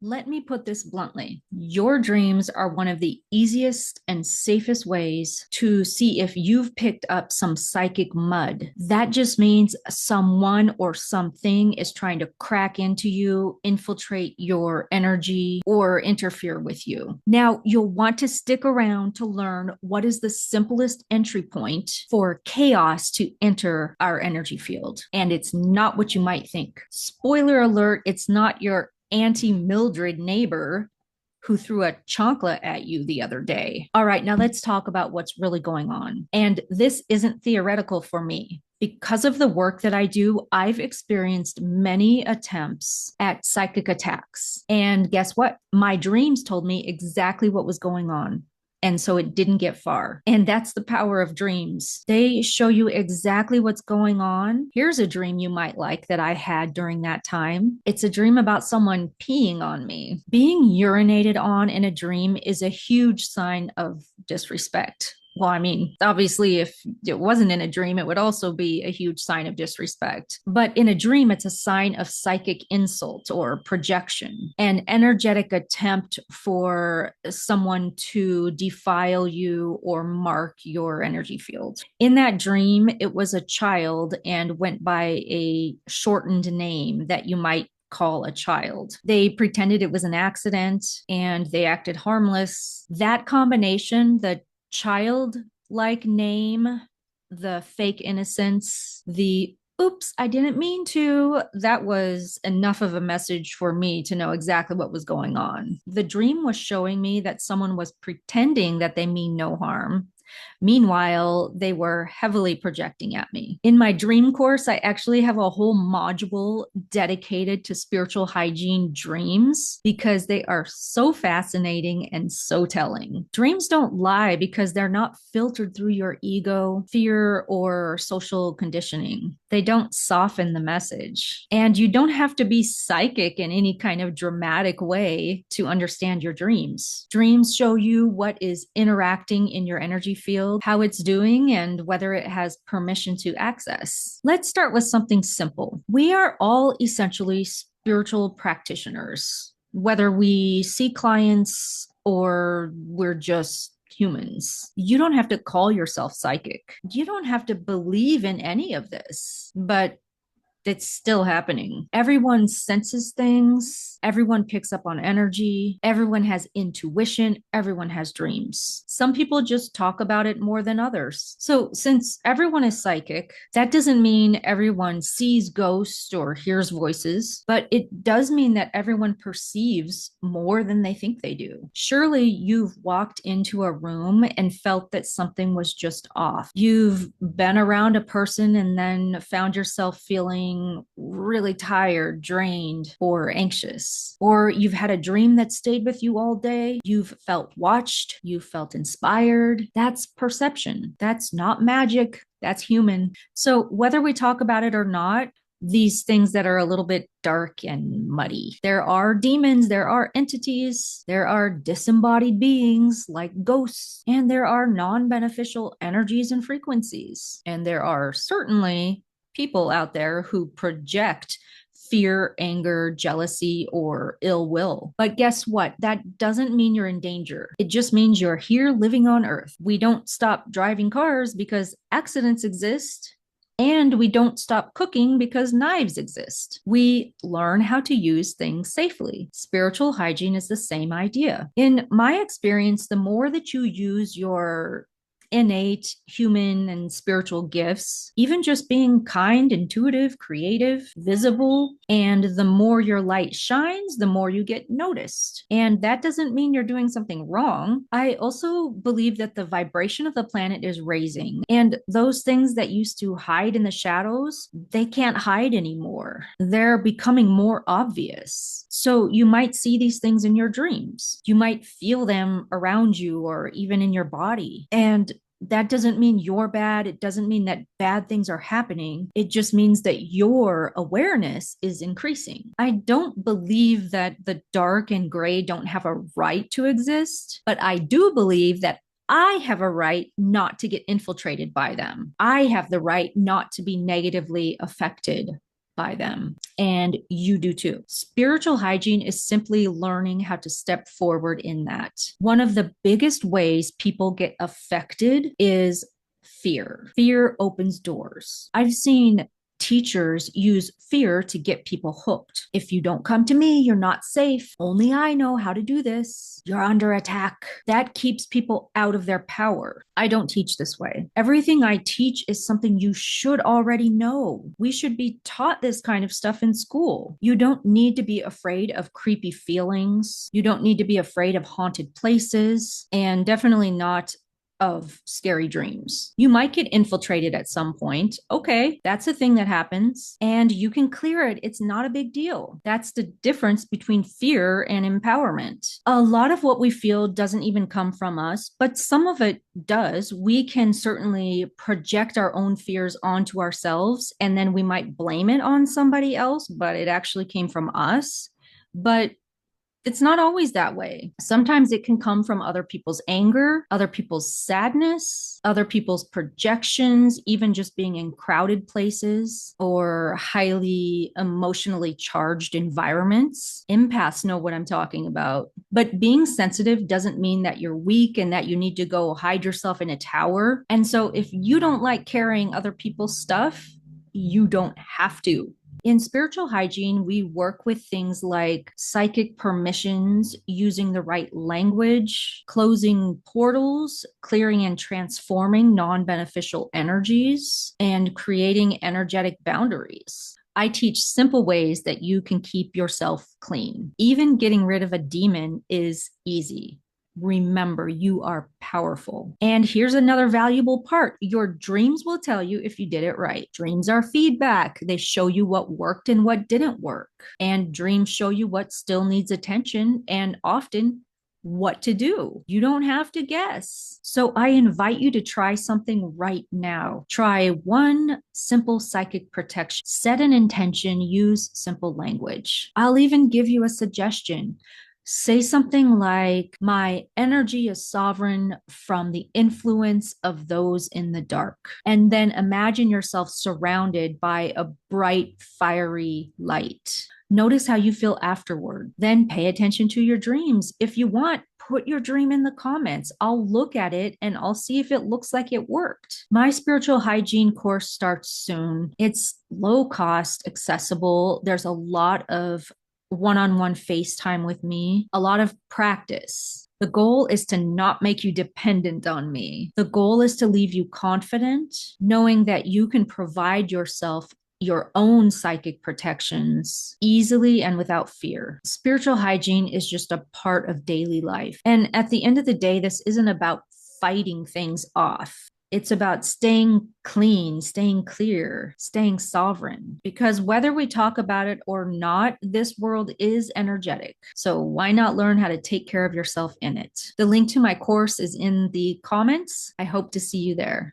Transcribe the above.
Let me put this bluntly. Your dreams are one of the easiest and safest ways to see if you've picked up some psychic mud. That just means someone or something is trying to crack into you, infiltrate your energy, or interfere with you. Now, you'll want to stick around to learn what is the simplest entry point for chaos to enter our energy field. And it's not what you might think. Spoiler alert, it's not your Auntie Mildred neighbor who threw a chancla at you the other day. All right, now let's talk about what's really going on. And this isn't theoretical for me. Because of the work that I do, I've experienced many attempts at psychic attacks. And guess what? My dreams told me exactly what was going on. And so it didn't get far. And that's the power of dreams. They show you exactly what's going on. Here's a dream you might like that I had during that time. It's a dream about someone peeing on me. Being urinated on in a dream is a huge sign of disrespect. Well, I mean, obviously, if it wasn't in a dream, it would also be a huge sign of disrespect. But in a dream, it's a sign of psychic insult or projection, an energetic attempt for someone to defile you or mark your energy field. In that dream, it was a child and went by a shortened name that you might call a child. They pretended it was an accident and they acted harmless. That combination, the childlike name, the fake innocence, the oops, I didn't mean to, that was enough of a message for me to know exactly what was going on. The dream was showing me that someone was pretending that they mean no harm. Meanwhile, they were heavily projecting at me. In my dream course, I actually have a whole module dedicated to spiritual hygiene dreams because they are so fascinating and so telling. Dreams don't lie because they're not filtered through your ego, fear, or social conditioning. They don't soften the message. And you don't have to be psychic in any kind of dramatic way to understand your dreams. Dreams show you what is interacting in your energy field, how it's doing, and whether it has permission to access. Let's start with something simple. We are all essentially spiritual practitioners, whether we see clients or we're just humans. You don't have to call yourself psychic. You don't have to believe in any of this, but it's still happening. Everyone senses things. Everyone picks up on energy. Everyone has intuition. Everyone has dreams. Some people just talk about it more than others. So, since everyone is psychic, that doesn't mean everyone sees ghosts or hears voices, but it does mean that everyone perceives more than they think they do. Surely you've walked into a room and felt that something was just off. You've been around a person and then found yourself feeling really tired, drained, or anxious. Or you've had a dream that stayed with you all day. You've felt watched. You felt inspired. That's perception. That's not magic. That's human. So whether we talk about it or not, these things that are a little bit dark and muddy. There are demons, there are entities, there are disembodied beings like ghosts, and there are non beneficial energies and frequencies. And there are certainly people out there who project fear, anger, jealousy, or ill will. But guess what? That doesn't mean you're in danger. It just means you're here living on Earth. We don't stop driving cars because accidents exist. And we don't stop cooking because knives exist. We learn how to use things safely. Spiritual hygiene is the same idea. In my experience, the more that you use your innate human and spiritual gifts, even just being kind, intuitive, creative, visible, and the more your light shines, the more you get noticed. And that doesn't mean you're doing something wrong. I also believe that the vibration of the planet is raising, and those things that used to hide in the shadows, they can't hide anymore. They're becoming more obvious. So you might see these things in your dreams. You might feel them around you or even in your body. And that doesn't mean you're bad. It doesn't mean that bad things are happening. It just means that your awareness is increasing. I don't believe that the dark and gray don't have a right to exist, but I do believe that I have a right not to get infiltrated by them. I have the right not to be negatively affected by them. And you do too. Spiritual hygiene is simply learning how to step forward in that. One of the biggest ways people get affected is fear. Fear opens doors. I've seen teachers use fear to get people hooked. If you don't come to me, you're not safe. Only I know how to do this. You're under attack. That keeps people out of their power. I don't teach this way. Everything I teach is something you should already know. We should be taught this kind of stuff in school. You don't need to be afraid of creepy feelings. You don't need to be afraid of haunted places, and definitely not of scary dreams. You might get infiltrated at some point. Okay, that's a thing that happens, and you can clear it. It's not a big deal. That's the difference between fear and empowerment. A lot of what we feel doesn't even come from us, but some of it does. We can certainly project our own fears onto ourselves, and then we might blame it on somebody else, but it actually came from us. But it's not always that way. Sometimes it can come from other people's anger, other people's sadness, other people's projections, even just being in crowded places or highly emotionally charged environments. Empaths know what I'm talking about. But being sensitive doesn't mean that you're weak and that you need to go hide yourself in a tower. And so if you don't like carrying other people's stuff, you don't have to. In spiritual hygiene, we work with things like psychic permissions, using the right language, closing portals, clearing and transforming non-beneficial energies, and creating energetic boundaries. I teach simple ways that you can keep yourself clean. Even getting rid of a demon is easy. Remember, you are powerful. And here's another valuable part. Your dreams will tell you if you did it right. Dreams are feedback. They show you what worked and what didn't work. And dreams show you what still needs attention and often what to do. You don't have to guess. So I invite you to try something right now. Try one simple psychic protection. Set an intention, use simple language. I'll even give you a suggestion. Say something like, my energy is sovereign from the influence of those in the dark. And then imagine yourself surrounded by a bright, fiery light. Notice how you feel afterward. Then pay attention to your dreams. If you want, put your dream in the comments. I'll look at it and I'll see if it looks like it worked. My spiritual hygiene course starts soon. It's low cost, accessible. There's a lot of one-on-one FaceTime with me, a lot of practice. The goal is to not make you dependent on me. The goal is to leave you confident, knowing that you can provide yourself your own psychic protections easily and without fear. Spiritual hygiene is just a part of daily life. And at the end of the day, this isn't about fighting things off. It's about staying clean, staying clear, staying sovereign. Because whether we talk about it or not, this world is energetic. So why not learn how to take care of yourself in it? The link to my course is in the comments. I hope to see you there.